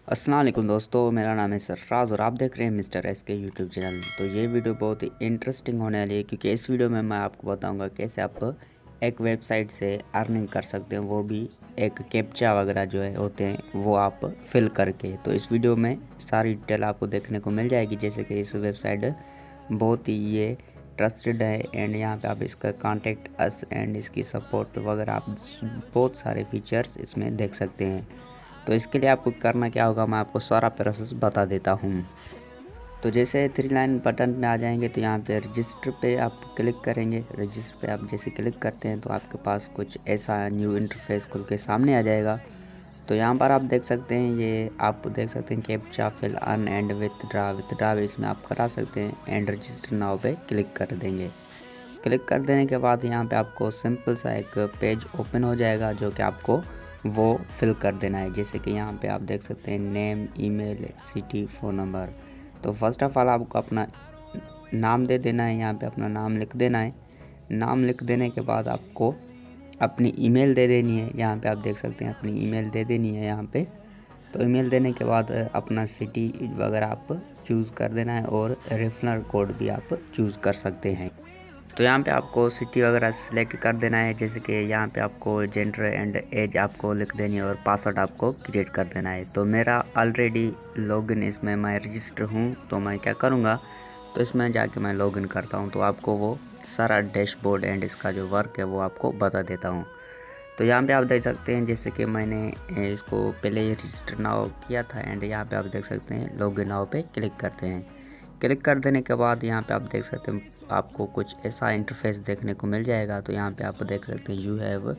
अस्सलाम वालेकुम दोस्तों, मेरा नाम है सरफराज और आप देख रहे हैं मिस्टर एस के यूट्यूब चैनल। तो ये वीडियो बहुत ही इंटरेस्टिंग होने वाली है क्योंकि इस वीडियो में मैं आपको बताऊंगा कैसे आप एक वेबसाइट से अर्निंग कर सकते हैं, वो भी एक कैप्चा वगैरह जो है होते हैं वो आप फिल करके। तो इस वीडियो में सारी डिटेल आपको देखने को मिल जाएगी, जैसे कि इस वेबसाइट बहुत ही ये ट्रस्टेड है एंड यहाँ पे आप इसका कॉन्टेक्ट अस एंड इसकी सपोर्ट वगैरह आप बहुत सारे फीचर्स इसमें देख सकते हैं। तो इसके लिए आपको करना क्या होगा, मैं आपको सारा प्रोसेस बता देता हूँ। तो जैसे थ्री लाइन बटन में आ जाएंगे तो यहाँ पे रजिस्टर पे आप क्लिक करेंगे। रजिस्टर पे आप जैसे क्लिक करते हैं तो आपके पास कुछ ऐसा न्यू इंटरफेस खुल के सामने आ जाएगा। तो यहाँ पर आप देख सकते हैं, ये आप देख सकते हैं captcha fill earn and withdraw इसमें आप करा सकते हैं एंड रजिस्टर नाउ पे क्लिक कर देंगे। क्लिक कर देने के बाद यहाँ पे आपको सिंपल सा एक पेज ओपन हो जाएगा जो कि आपको वो फिल कर देना है। जैसे कि यहाँ पे आप देख सकते हैं name, email, city, phone number. तो फर्स्ट ऑफ ऑल आपको अपना नाम दे देना है, यहाँ पे अपना नाम लिख देना है। नाम लिख देने के बाद आपको अपनी ईमेल दे देनी है। यहाँ पे आप देख सकते हैं अपनी ईमेल दे देनी है यहाँ पे। तो ईमेल देने के बाद अपना सिटी वगैरह आप चूज़ कर देना है और रेफरल कोड भी आप चूज़ कर सकते हैं। तो यहाँ पे आपको सिटी वगैरह सेलेक्ट कर देना है, जैसे कि यहाँ पे आपको जेंडर एंड एज आपको लिख देनी है और पासवर्ड आपको क्रिएट कर देना है। तो मेरा ऑलरेडी लॉगिन इसमें मैं रजिस्टर हूँ, तो मैं क्या करूँगा, तो इसमें जाके मैं लॉगिन करता हूँ। तो आपको वो सारा डैशबोर्ड एंड इसका जो वर्क है वो आपको बता देता हूँ। तो यहाँ पे आप देख सकते हैं जैसे कि मैंने इसको पहले ही रजिस्टर नाउ किया था एंड यहाँ पे आप देख सकते हैं लॉगिन नाउ पे क्लिक करते हैं। क्लिक कर देने के बाद यहाँ पे आप देख सकते हैं आपको कुछ ऐसा इंटरफेस देखने को मिल जाएगा। तो यहाँ पे आप देख सकते हैं you have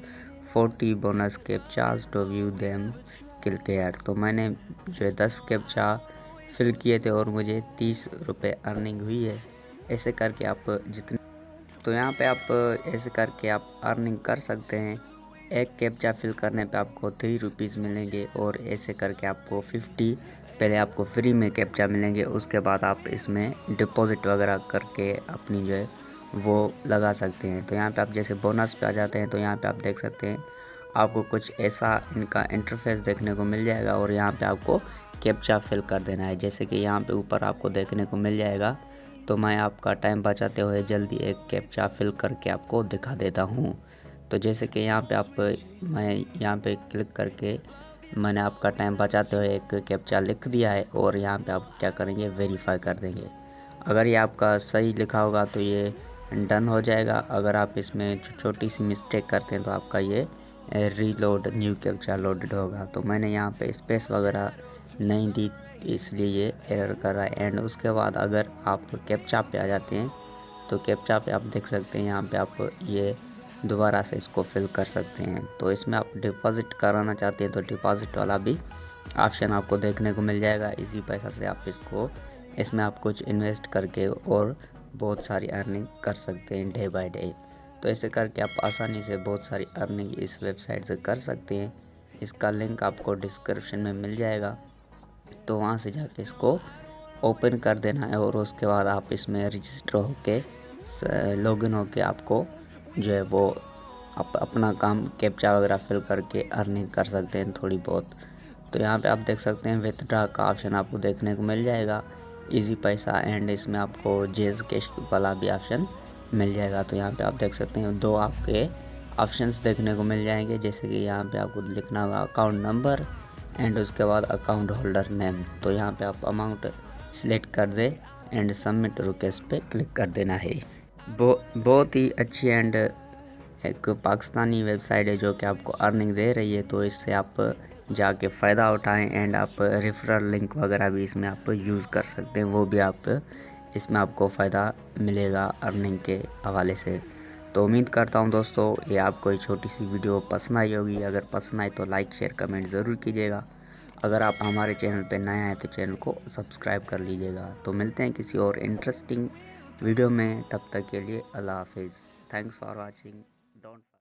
40 bonus captchas to view them click here. तो मैंने जो है 10 कैप्चा फिल किए थे और मुझे 30 रुपये अर्निंग हुई है। ऐसे करके आप जितने तो यहाँ पे आप ऐसे करके आप अर्निंग कर सकते हैं। एक कैप्चा फिल करने पे आपको 3 रुपीज़ मिलेंगे और ऐसे करके आपको 50 पहले आपको फ्री में कैप्चा मिलेंगे, उसके बाद आप इसमें डिपॉजिट वगैरह करके अपनी जो है वो लगा सकते हैं। तो यहाँ पे आप जैसे बोनस पे आ जाते हैं तो यहाँ पे आप देख सकते हैं आपको कुछ ऐसा इनका इंटरफेस देखने को मिल जाएगा और यहाँ पे आपको कैप्चा फिल कर देना है। जैसे कि यहाँ पे ऊपर आपको देखने को मिल जाएगा। तो मैं आपका टाइम बचाते हुए जल्दी एक कैप्चा फिल करके आपको दिखा देता हूँ। तो जैसे कि यहाँ पे आप मैं यहाँ पे क्लिक करके मैंने आपका टाइम बचाते हुए एक कैप्चा लिख दिया है और यहाँ पे आप क्या करेंगे, वेरीफाई कर देंगे। अगर ये आपका सही लिखा होगा तो ये डन हो जाएगा। अगर आप इसमें छोटी सी मिस्टेक करते हैं तो आपका ये रीलोड न्यू कैप्चा लोडेड होगा। तो मैंने यहाँ पे स्पेस वगैरह नहीं दी इसलिए ये एरर कर रहा है। एंड उसके बाद अगर आप कैप्चा पे आ जाते हैं तो कैप्चा पे आप देख सकते हैं यहाँ पे आप ये दोबारा से इसको फिल कर सकते हैं। तो इसमें आप डिपॉजिट कराना चाहते हैं तो डिपॉजिट वाला भी ऑप्शन आपको देखने को मिल जाएगा। इसी पैसा से आप इसमें आप कुछ इन्वेस्ट करके और बहुत सारी अर्निंग कर सकते हैं डे बाय डे। तो ऐसे करके आप आसानी से बहुत सारी अर्निंग इस वेबसाइट से कर सकते हैं। इसका लिंक आपको डिस्क्रिप्शन में मिल जाएगा, तो वहाँ से जाके इसको ओपन कर देना है और उसके बाद आप इसमें रजिस्टर होके लॉगिन होके आपको जो है वो अपना काम कैप्चा वगैरह फिल करके अर्निंग कर सकते हैं थोड़ी बहुत। तो यहाँ पे आप देख सकते हैं विथड्रा का ऑप्शन आपको देखने को मिल जाएगा, इजी पैसा एंड इसमें आपको जेज कैश वाला भी ऑप्शन मिल जाएगा। तो यहाँ पे आप देख सकते हैं दो आपके ऑप्शंस देखने को मिल जाएंगे, जैसे कि यहाँ पे आपको लिखना होगा अकाउंट नंबर एंड उसके बाद अकाउंट होल्डर नेम। तो यहाँ पे आप अमाउंट सिलेक्ट कर दे एंड सबमिट रिक्वेस्ट पे क्लिक कर देना है। बहुत ही अच्छी एंड एक पाकिस्तानी वेबसाइट है जो कि आपको अर्निंग दे रही है। तो इससे आप जाके फ़ायदा उठाएं एंड आप रेफरल लिंक वगैरह भी इसमें आप यूज़ कर सकते हैं, वो भी आप इसमें आपको फ़ायदा मिलेगा अर्निंग के हवाले से। तो उम्मीद करता हूं दोस्तों ये आपको एक छोटी सी वीडियो पसंद आई होगी। अगर पसंद आई तो लाइक शेयर कमेंट ज़रूर कीजिएगा। अगर आप हमारे चैनल पर नए हैं तो चैनल को सब्सक्राइब कर लीजिएगा। तो मिलते हैं किसी और इंटरेस्टिंग वीडियो में, तब तक के लिए अल्लाह हाफिज़। Thanks for watching. डोंट